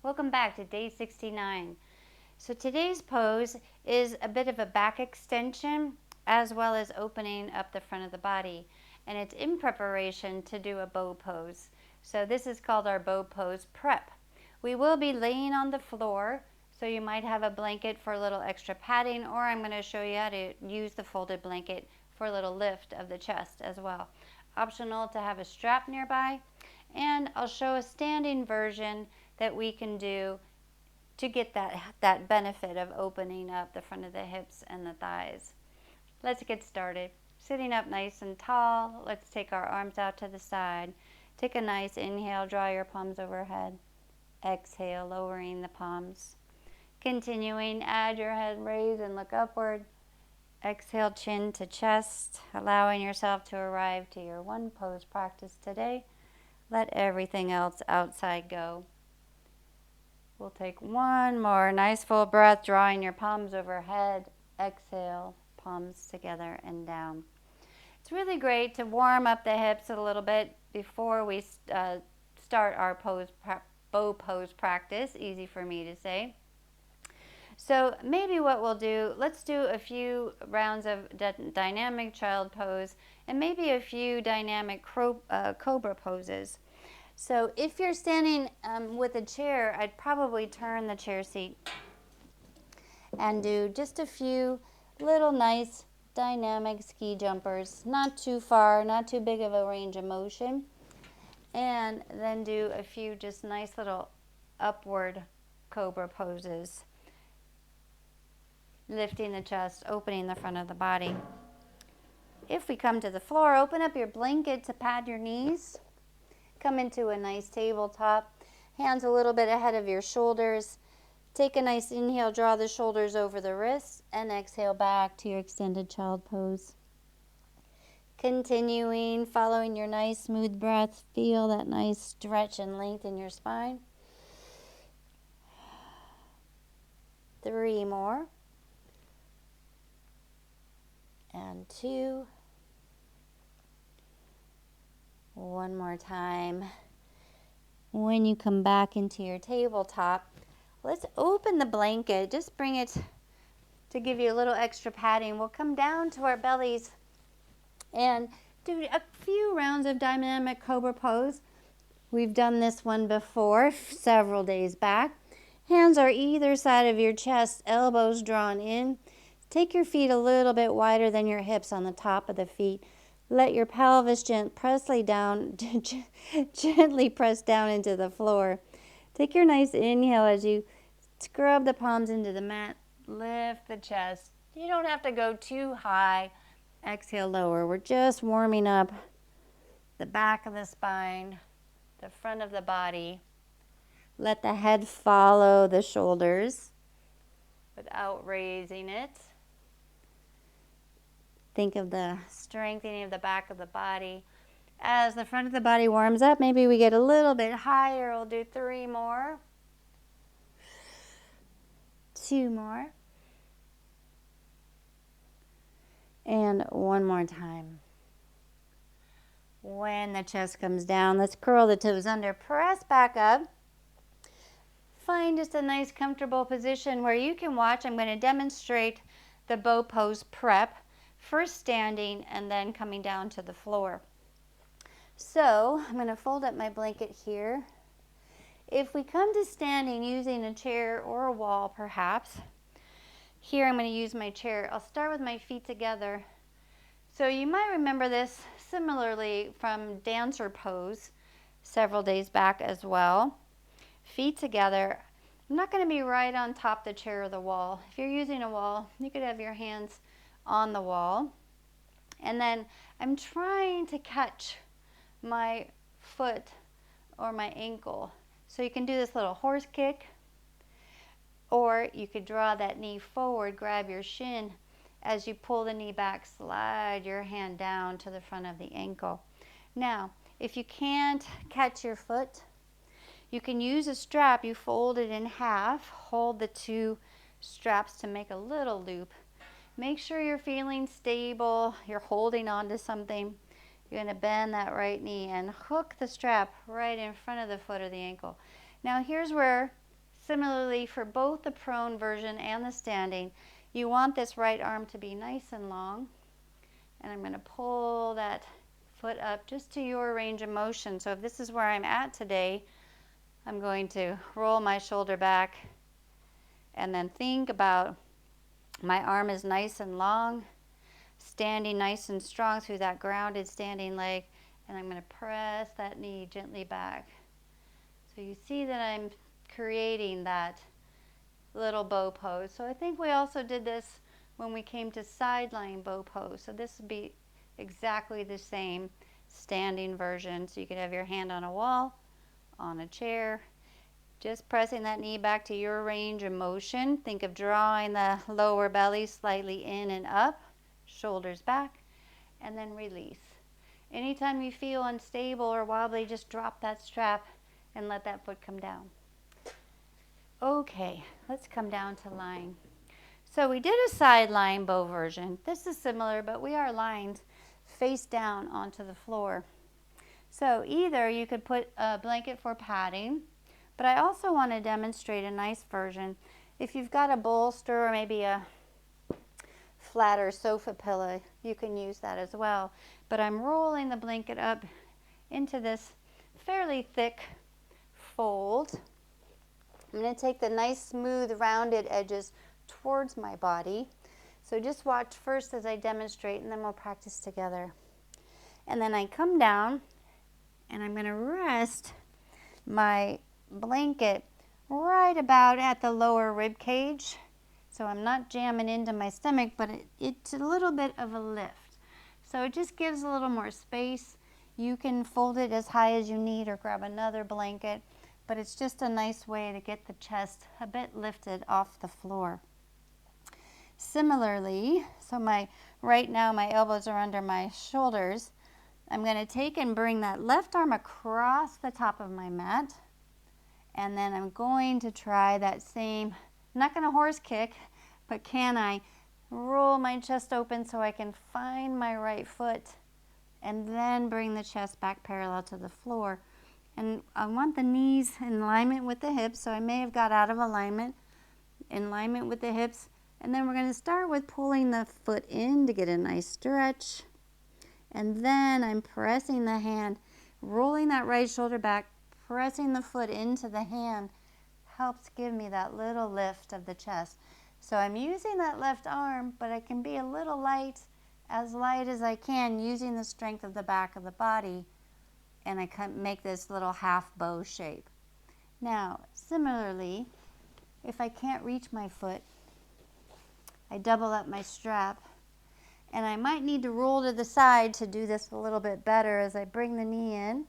Welcome back to day 69. So today's pose is a bit of a back extension as well as opening up the front of the body, and it's in preparation to do a bow pose. So this is called our bow pose prep. We will be laying on the floor, so you might have a blanket for a little extra padding, or I'm going to show you how to use the folded blanket for a little lift of the chest as well. Optional to have a strap nearby, and I'll show a standing version that we can do to get that benefit of opening up the front of the hips and the thighs. Let's get started. Sitting up nice and tall, let's take our arms out to the side. Take a nice inhale, draw your palms overhead. Exhale, lowering the palms. Continuing, add your head, raise and look upward. Exhale, chin to chest, allowing yourself to arrive to your one pose practice today. Let everything else outside go. We'll take one more nice full breath, drawing your palms overhead. Exhale, palms together and down. It's really great to warm up the hips a little bit before we start our bow pose practice. Easy for me to say. So maybe what we'll do, let's do a few rounds of dynamic child pose and maybe a few dynamic cobra poses. So if you're standing with a chair, I'd probably turn the chair seat and do just a few little nice dynamic ski jumpers, not too far, not too big of a range of motion, and then do a few just nice little upward cobra poses, lifting the chest, opening the front of the body. If we come to the floor, open up your blanket to pad your knees. Come into a nice tabletop, hands a little bit ahead of your shoulders. Take a nice inhale, draw the shoulders over the wrists, and exhale back to your extended child pose. Continuing, following your nice smooth breath, feel that nice stretch and length in your spine. 3 more. And 2. One more time. When you come back into your tabletop, let's open the blanket. Just bring it to give you a little extra padding. We'll come down to our bellies and do a few rounds of dynamic cobra pose. We've done this one before, several days back. Hands are either side of your chest, elbows drawn in. Take your feet a little bit wider than your hips on the top of the feet. Let your pelvis gently press down into the floor. Take your nice inhale as you scrub the palms into the mat. Lift the chest. You don't have to go too high. Exhale, lower. We're just warming up the back of the spine, the front of the body. Let the head follow the shoulders without raising it. Think of the strengthening of the back of the body. As the front of the body warms up, maybe we get a little bit higher. We'll do 3 more. 2 more. And 1 more time. When the chest comes down, let's curl the toes under. Press back up. Find just a nice comfortable position where you can watch. I'm going to demonstrate the bow pose prep. First standing and then coming down to the floor. So I'm going to fold up my blanket here. If we come to standing using a chair or a wall perhaps, here I'm going to use my chair. I'll start with my feet together. So you might remember this similarly from dancer pose several days back as well. Feet together. I'm not going to be right on top of the chair or the wall. If you're using a wall, you could have your hands on the wall, and then I'm trying to catch my foot or my ankle. So you can do this little horse kick, or you could draw that knee forward, grab your shin. As you pull the knee back, slide your hand down to the front of the ankle. Now, if you can't catch your foot, you can use a strap. You fold it in half, hold the 2 straps to make a little loop. Make sure you're feeling stable, you're holding on to something. You're going to bend that right knee and hook the strap right in front of the foot or the ankle. Now here's where Similarly, for both the prone version and the standing, you want this right arm to be nice and long. And I'm going to pull that foot up just to your range of motion. So if this is where I'm at today, I'm going to roll my shoulder back and then think about my arm is nice and long, standing nice and strong through that grounded standing leg, and I'm going to press that knee gently back. So you see that I'm creating that little bow pose. So I think we also did this when we came to side lying bow pose. So this would be exactly the same standing version. So you could have your hand on a wall, on a chair, just pressing that knee back to your range of motion. Think of drawing the lower belly slightly in and up, shoulders back, and then release. Anytime you feel unstable or wobbly, just drop that strap and let that foot come down. Okay, let's come down to lying. So we did a side lying bow version. This is similar, but we are lying face down onto the floor. So either you could put a blanket for padding, but I also want to demonstrate a nice version. If you've got a bolster or maybe a flatter sofa pillow, you can use that as well. But I'm rolling the blanket up into this fairly thick fold. I'm going to take the nice smooth rounded edges towards my body. So just watch first as I demonstrate, and then we'll practice together. And then I come down and I'm going to rest my blanket right about at the lower rib cage. So I'm not jamming into my stomach, but it's a little bit of a lift. So it just gives a little more space. You can fold it as high as you need or grab another blanket, but it's just a nice way to get the chest a bit lifted off the floor. Similarly, so right now my elbows are under my shoulders. I'm going to take and bring that left arm across the top of my mat, and then I'm going to try that same, I'm not going to horse kick, but can I roll my chest open so I can find my right foot and then bring the chest back parallel to the floor. And I want the knees in alignment with the hips, so I may have got out of alignment, in alignment with the hips. And then we're going to start with pulling the foot in to get a nice stretch. And then I'm pressing the hand, rolling that right shoulder back, pressing the foot into the hand, helps give me that little lift of the chest. So I'm using that left arm, but I can be a little light as I can, using the strength of the back of the body, and I can make this little half bow shape. Now, similarly, if I can't reach my foot, I double up my strap, and I might need to roll to the side to do this a little bit better as I bring the knee in,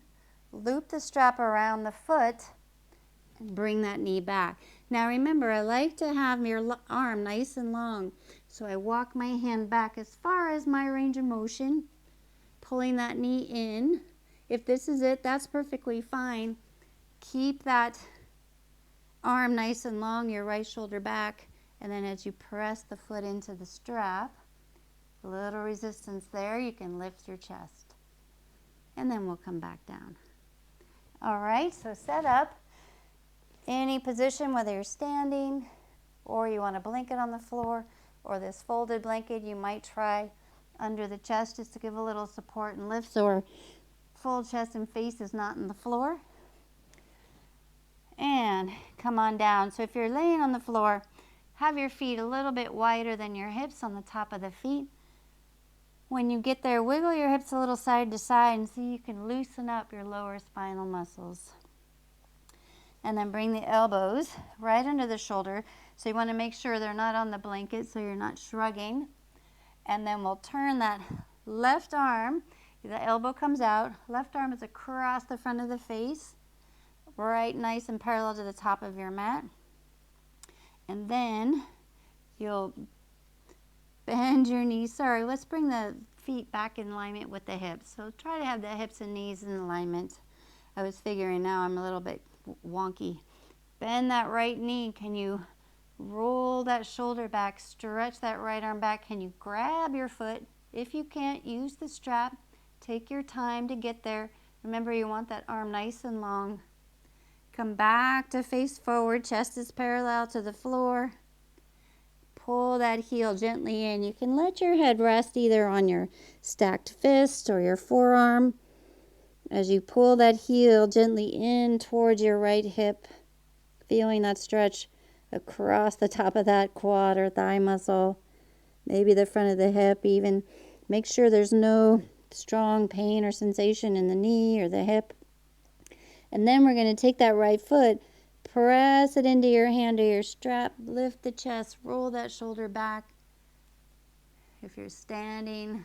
loop the strap around the foot, and bring that knee back. Now remember, I like to have your arm nice and long, so I walk my hand back as far as my range of motion, pulling that knee in. If this is it, that's perfectly fine. Keep that arm nice and long, your right shoulder back, and then as you press the foot into the strap, a little resistance there, you can lift your chest. And then we'll come back down. All right, so set up. Any position, whether you're standing or you want a blanket on the floor or this folded blanket, you might try under the chest just to give a little support and lift so our full chest and face is not in the floor. And come on down. So if you're laying on the floor, have your feet a little bit wider than your hips on the top of the feet. When you get there, wiggle your hips a little side to side and see you can loosen up your lower spinal muscles. And then bring the elbows right under the shoulder. So you want to make sure they're not on the blanket so you're not shrugging. And then we'll turn that left arm, the elbow comes out, left arm is across the front of the face, right nice and parallel to the top of your mat. And then you'll bend your knees. Sorry, let's bring the feet back in alignment with the hips. So try to have the hips and knees in alignment. I was figuring now I'm a little bit wonky. Bend that right knee. Can you roll that shoulder back? Stretch that right arm back. Can you grab your foot? If you can't, use the strap. Take your time to get there. Remember, you want that arm nice and long. Come back to face forward, chest is parallel to the floor. Pull that heel gently in. You can let your head rest either on your stacked fist or your forearm as you pull that heel gently in towards your right hip, feeling that stretch across the top of that quad or thigh muscle, maybe the front of the hip even. Make sure there's no strong pain or sensation in the knee or the hip. And then we're going to take that right foot, press it into your hand or your strap, lift the chest, roll that shoulder back. If you're standing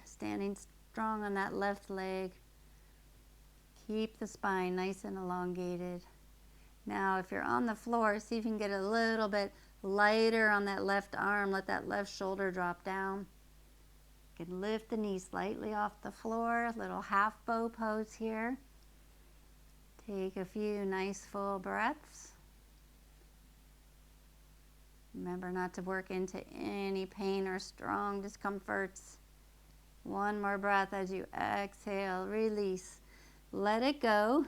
strong on that left leg. Keep the spine nice and elongated. Now, if you're on the floor, see if you can get a little bit lighter on that left arm. Let that left shoulder drop down. You can lift the knee slightly off the floor. A little half bow pose here. Take a few nice full breaths. Remember not to work into any pain or strong discomforts. One more breath as you exhale, release. Let it go.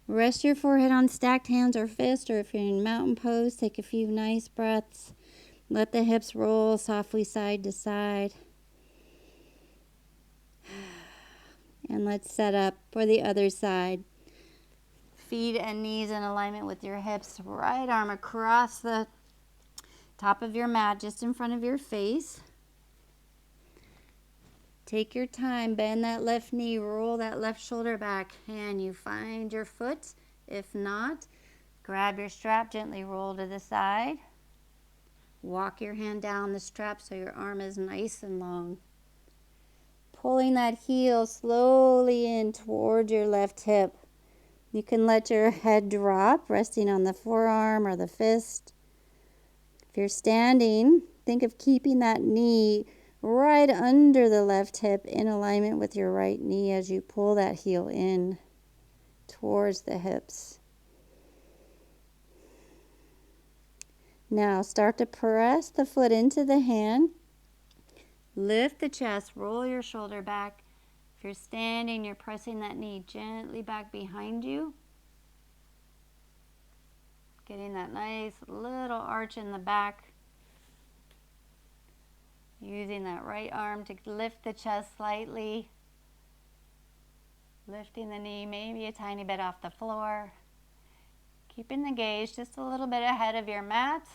Rest your forehead on stacked hands or fists, or if you're in mountain pose, take a few nice breaths. Let the hips roll softly side to side. And let's set up for the other side. Feet and knees in alignment with your hips. Right arm across the top of your mat, just in front of your face. Take your time, bend that left knee, roll that left shoulder back, and you find your foot. If not, grab your strap, gently roll to the side. Walk your hand down the strap so your arm is nice and long. Pulling that heel slowly in toward your left hip. You can let your head drop, resting on the forearm or the fist. If you're standing, think of keeping that knee right under the left hip in alignment with your right knee as you pull that heel in towards the hips. Now start to press the foot into the hand. Lift the chest, roll your shoulder back. If you're standing, you're pressing that knee gently back behind you. Getting that nice little arch in the back. Using that right arm to lift the chest slightly. Lifting the knee maybe a tiny bit off the floor. Keeping the gaze just a little bit ahead of your mat.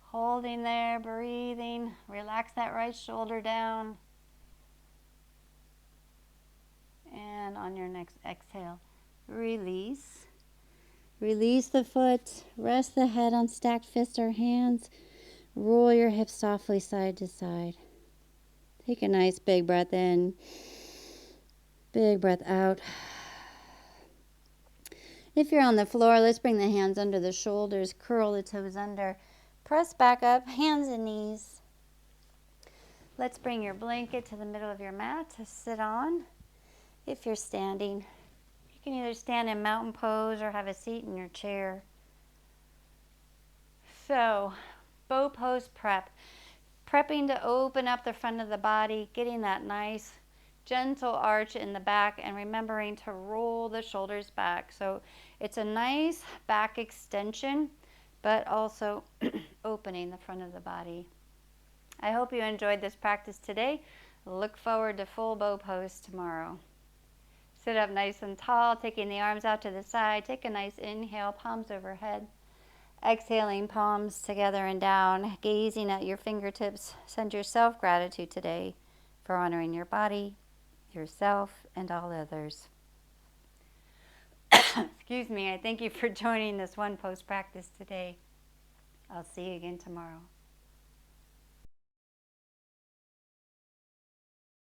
Holding there, breathing. Relax that right shoulder down. And on your next exhale, release. Release the foot. Rest the head on stacked fists or hands. Roll your hips softly side to side. Take a nice big breath in. Big breath out. If you're on the floor, let's bring the hands under the shoulders. Curl the toes under. Press back up, hands and knees. Let's bring your blanket to the middle of your mat to sit on. If you're standing, you can either stand in mountain pose or have a seat in your chair. So, bow pose prep. Prepping to open up the front of the body, getting that nice gentle arch in the back, and remembering to roll the shoulders back. So it's a nice back extension, but also opening the front of the body. I hope you enjoyed this practice today. Look forward to full bow pose tomorrow. Sit up nice and tall, taking the arms out to the side. Take a nice inhale, palms overhead. Exhaling, palms together and down, gazing at your fingertips. Send yourself gratitude today for honoring your body, yourself, and all others. Excuse me, I thank you for joining this one pose practice today. I'll see you again tomorrow.